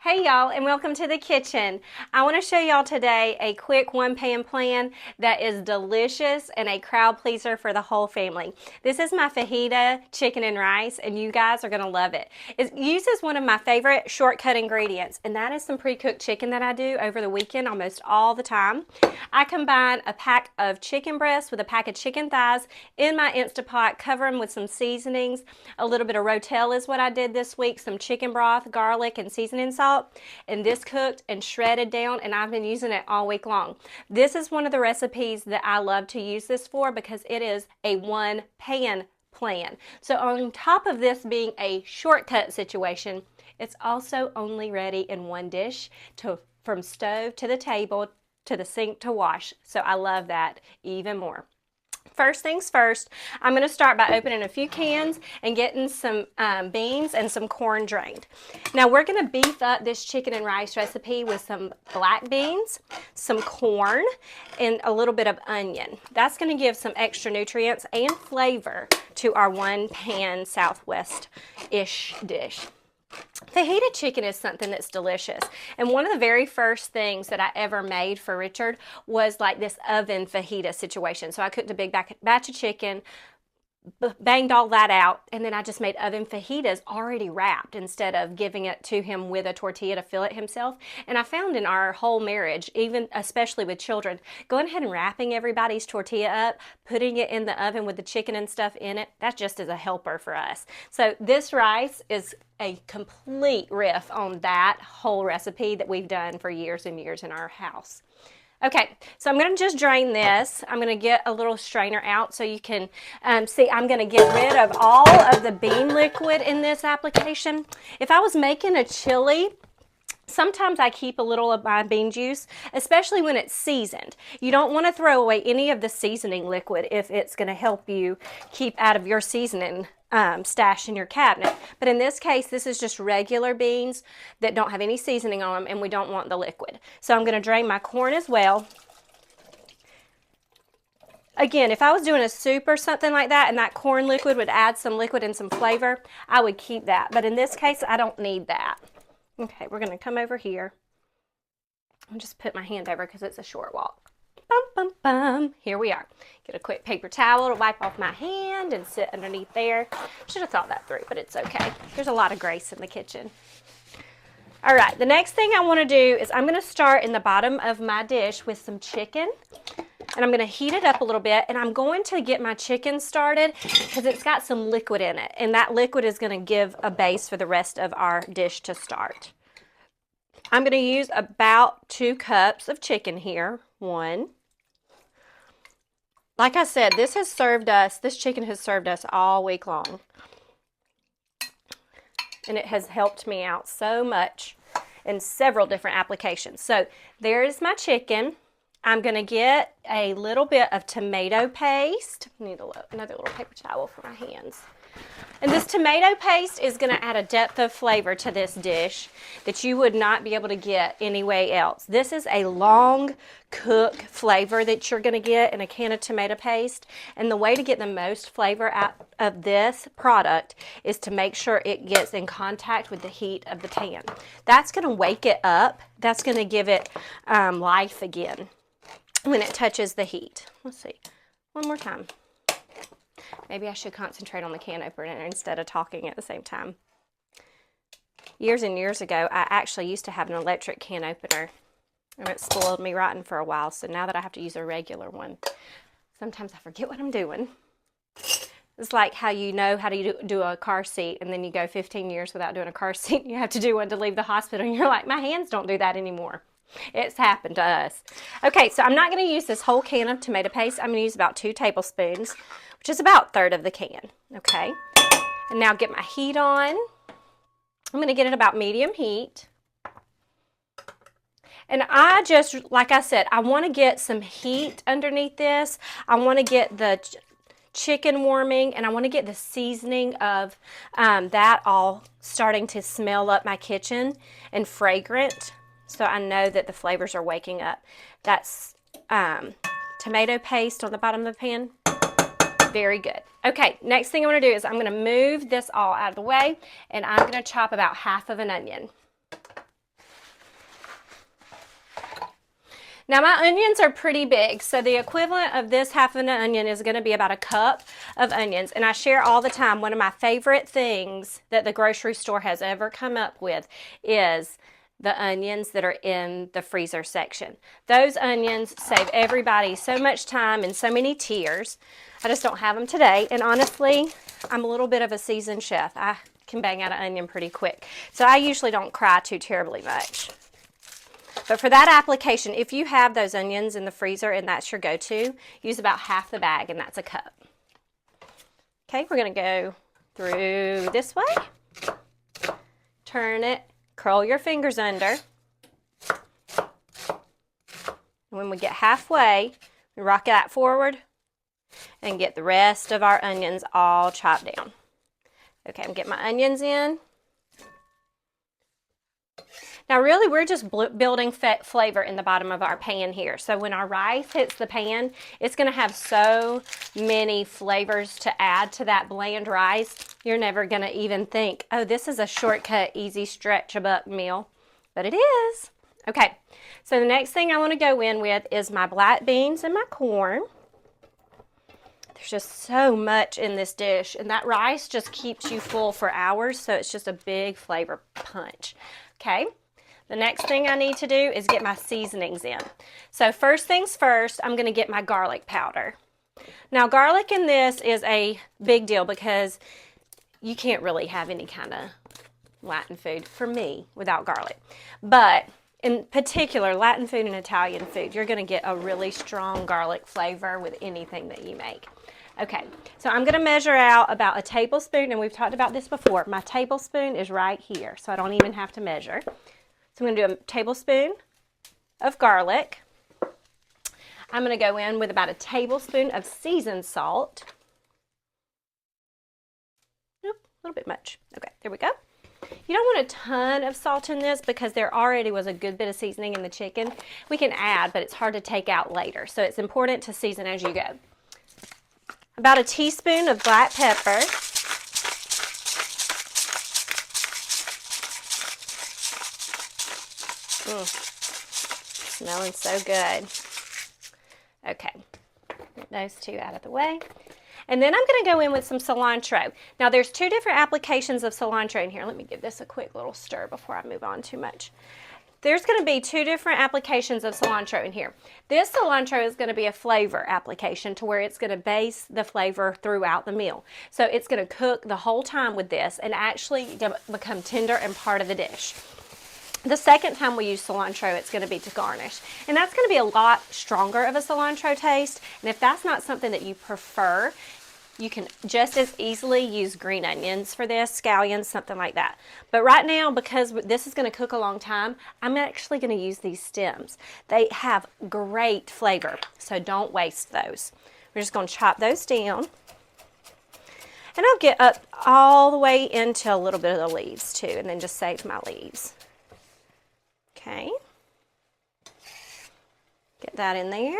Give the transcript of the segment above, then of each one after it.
Hey y'all, and welcome to the kitchen. I want to show y'all today a quick one-pan plan that is delicious and a crowd pleaser for the whole family. This is my fajita chicken and rice, and you guys are going to love it. It uses one of my favorite shortcut ingredients, and that is some pre-cooked chicken that I do over the weekend almost all the time. I combine a pack of chicken breasts with a pack of chicken thighs in my Instapot, cover them with some seasonings. A little bit of rotel is what I did this week, some chicken broth, garlic, and seasoning salt. And this cooked and shredded down, and I've been using it all week long. This is one of the recipes that I love to use this for because it is a one pan plan. So on top of this being a shortcut situation, it's also only ready in one dish from stove to the table to the sink to wash. So I love that even more. First things first, I'm going to start by opening a few cans and getting some beans and some corn drained. Now we're going to beef up this chicken and rice recipe with some black beans, some corn, and a little bit of onion. That's going to give some extra nutrients and flavor to our one pan Southwest-ish dish. Fajita chicken is something that's delicious, and one of the very first things that I ever made for Richard was like this oven fajita situation. So I cooked a big batch of chicken, banged all that out, and then I just made oven fajitas already wrapped instead of giving it to him with a tortilla to fill it himself. And I found in our whole marriage, even especially with children, going ahead and wrapping everybody's tortilla up, putting it in the oven with the chicken and stuff in it, that just is a helper for us. So this rice is a complete riff on that whole recipe that we've done for years and years in our house. Okay, so I'm going to just drain this. I'm going to get a little strainer out so you can see I'm going to get rid of all of the bean liquid in this application. If I was making a chili, sometimes I keep a little of my bean juice, especially when it's seasoned. You don't want to throw away any of the seasoning liquid if it's going to help you keep out of your seasoning stash in your cabinet. But in this case, this is just regular beans that don't have any seasoning on them, and we don't want the liquid. So I'm going to drain my corn as well. Again, if I was doing a soup or something like that and that corn liquid would add some liquid and some flavor, I would keep that. But in this case, I don't need that. Okay, we're going to come over here. I'll just put my hand over because it's a short walk. Bum, bum, bum. Here we are. Get a quick paper towel to wipe off my hand and sit underneath there. Should have thought that through, but it's okay. There's a lot of grace in the kitchen. All right, the next thing I want to do is I'm going to start in the bottom of my dish with some chicken. And I'm going to heat it up a little bit, and I'm going to get my chicken started because it's got some liquid in it, and that liquid is going to give a base for the rest of our dish to start. I'm going to use about 2 cups of chicken here. One. Like I said, this chicken has served us all week long, and it has helped me out so much in several different applications. So there's my chicken. I'm going to get a little bit of tomato paste. I need another little paper towel for my hands. And this tomato paste is going to add a depth of flavor to this dish that you would not be able to get anywhere else. This is a long cook flavor that you're going to get in a can of tomato paste. And the way to get the most flavor out of this product is to make sure it gets in contact with the heat of the pan. That's going to wake it up. That's going to give it life again when it touches the heat. Let's see. One more time. Maybe I should concentrate on the can opener instead of talking at the same time. Years and years ago, I actually used to have an electric can opener, and it spoiled me rotten for a while. So now that I have to use a regular one, sometimes I forget what I'm doing. It's like how you know how to do a car seat, and then you go 15 years without doing a car seat. You have to do one to leave the hospital, and you're like, my hands don't do that anymore. It's happened to us. Okay, so I'm not going to use this whole can of tomato paste. I'm going to use about 2 tablespoons, which is about 1/3 of the can. Okay, and now get my heat on. I'm going to get it about medium heat. And I just, like I said, I want to get some heat underneath this. I want to get the chicken warming, and I want to get the seasoning of that all starting to smell up my kitchen and fragrant. So I know that the flavors are waking up. That's tomato paste on the bottom of the pan. Very good. Okay, next thing I'm going to do is I'm going to move this all out of the way, and I'm going to chop about 1/2 of an onion. Now my onions are pretty big, so the equivalent of this half of an onion is going to be about a cup of onions. And I share all the time, one of my favorite things that the grocery store has ever come up with is the onions that are in the freezer section. Those onions save everybody so much time and so many tears. I just don't have them today. And honestly, I'm a little bit of a seasoned chef. I can bang out an onion pretty quick. So I usually don't cry too terribly much. But for that application, if you have those onions in the freezer and that's your go-to, use about half the bag and that's a cup. Okay, we're going to go through this way. Turn it, curl your fingers under. And when we get halfway, we rock that forward and get the rest of our onions all chopped down. Okay, I'm getting my onions in. Now really we're just building flavor in the bottom of our pan here. So when our rice hits the pan, it's going to have so many flavors to add to that bland rice, you're never going to even think, oh, this is a shortcut, easy stretch-a-buck meal. But it is. Okay, so the next thing I want to go in with is my black beans and my corn. There's just so much in this dish, and that rice just keeps you full for hours, so it's just a big flavor punch. Okay. The next thing I need to do is get my seasonings in. So first things first, I'm going to get my garlic powder. Now garlic in this is a big deal because you can't really have any kind of Latin food, for me, without garlic. But in particular, Latin food and Italian food, you're going to get a really strong garlic flavor with anything that you make. Okay, so I'm going to measure out about a tablespoon, and we've talked about this before. My tablespoon is right here, so I don't even have to measure. So I'm going to do a tablespoon of garlic. I'm going to go in with about a tablespoon of seasoned salt. Nope, a little bit much. Okay, there we go. You don't want a ton of salt in this because there already was a good bit of seasoning in the chicken. We can add, but it's hard to take out later. So it's important to season as you go. About a teaspoon of black pepper. Smelling so good. Okay, get those two out of the way. And then I'm going to go in with some cilantro. Now there's two different applications of cilantro in here. Let me give this a quick little stir before I move on too much. There's going to be two different applications of cilantro in here. This cilantro is going to be a flavor application to where it's going to base the flavor throughout the meal. So it's going to cook the whole time with this and actually become tender and part of the dish. The second time we use cilantro, it's going to be to garnish. And that's going to be a lot stronger of a cilantro taste. And if that's not something that you prefer, you can just as easily use green onions for this, scallions, something like that. But right now, because this is going to cook a long time, I'm actually going to use these stems. They have great flavor, so don't waste those. We're just going to chop those down. And I'll get up all the way into a little bit of the leaves too, and then just save my leaves. Okay. Get that in there.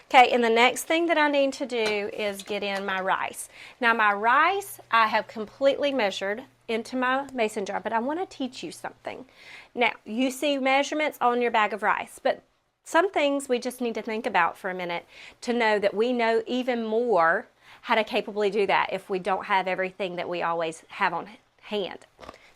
Okay, and the next thing that I need to do is get in my rice. Now my rice, I have completely measured into my mason jar, but I want to teach you something. Now, you see measurements on your bag of rice, but some things we just need to think about for a minute to know that we know even more how to capably do that if we don't have everything that we always have on hand.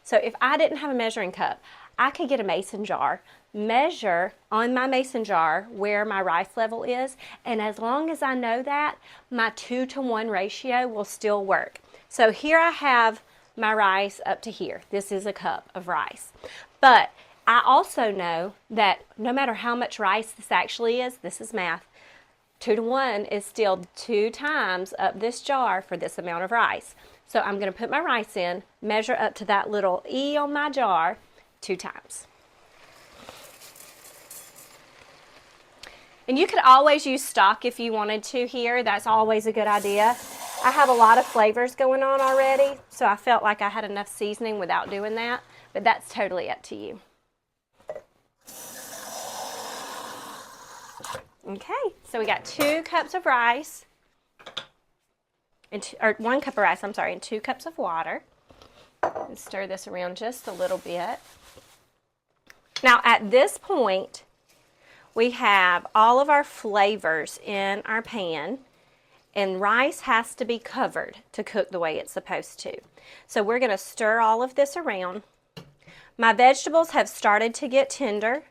So if I didn't have a measuring cup, I could get a mason jar, measure on my mason jar where my rice level is, and as long as I know that, my 2-to-1 ratio will still work. So here I have my rice up to here. This is a cup of rice. But I also know that no matter how much rice this actually is, this is math, 2-to-1 is still 2 times up this jar for this amount of rice. So I'm going to put my rice in, measure up to that little E on my jar 2 times. And you could always use stock if you wanted to here. That's always a good idea. I have a lot of flavors going on already, so I felt like I had enough seasoning without doing that, but that's totally up to you. Okay, so we got 2 cups of rice, or 1 cup of rice, I'm sorry, and 2 cups of water. Let's stir this around just a little bit. Now at this point, we have all of our flavors in our pan, and rice has to be covered to cook the way it's supposed to. So we're going to stir all of this around. My vegetables have started to get tender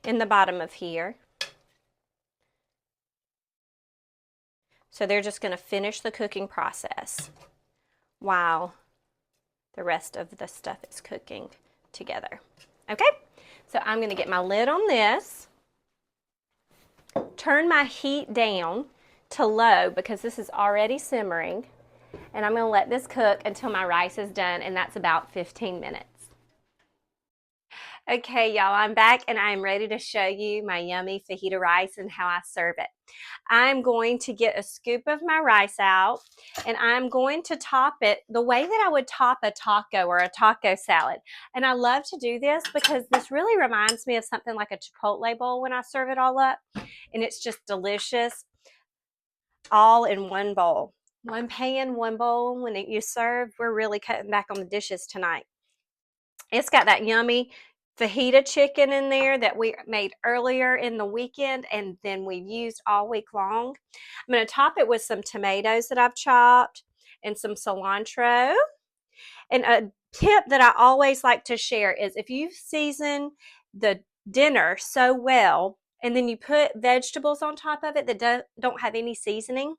in the bottom of here. So they're just going to finish the cooking process while the rest of the stuff is cooking together. Okay, so I'm going to get my lid on this, turn my heat down to low because this is already simmering, and I'm going to let this cook until my rice is done, and that's about 15 minutes. Okay, y'all, I'm back and I'm ready to show you my yummy fajita rice and how I serve it. I'm going to get a scoop of my rice out, and I'm going to top it the way that I would top a taco or a taco salad. And I love to do this because this really reminds me of something like a Chipotle bowl when I serve it all up, and it's just delicious all in one bowl. One pan, one bowl. When you serve, we're really cutting back on the dishes tonight. It's got that yummy fajita chicken in there that we made earlier in the weekend and then we've used all week long. I'm going to top it with some tomatoes that I've chopped and some cilantro. And a tip that I always like to share is if you season the dinner so well and then you put vegetables on top of it that don't have any seasoning,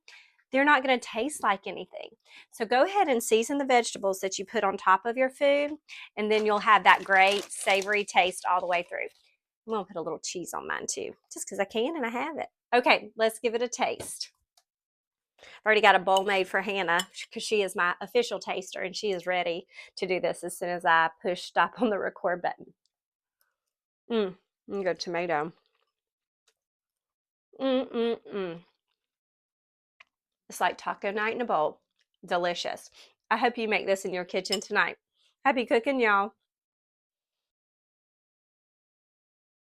they're not going to taste like anything. So go ahead and season the vegetables that you put on top of your food, and then you'll have that great savory taste all the way through. I'm going to put a little cheese on mine too, just because I can and I have it. Okay, let's give it a taste. I've already got a bowl made for Hannah because she is my official taster, and she is ready to do this as soon as I push stop on the record button. Good tomato. It's like taco night in a bowl. Delicious. I hope you make this in your kitchen tonight. Happy cooking, y'all.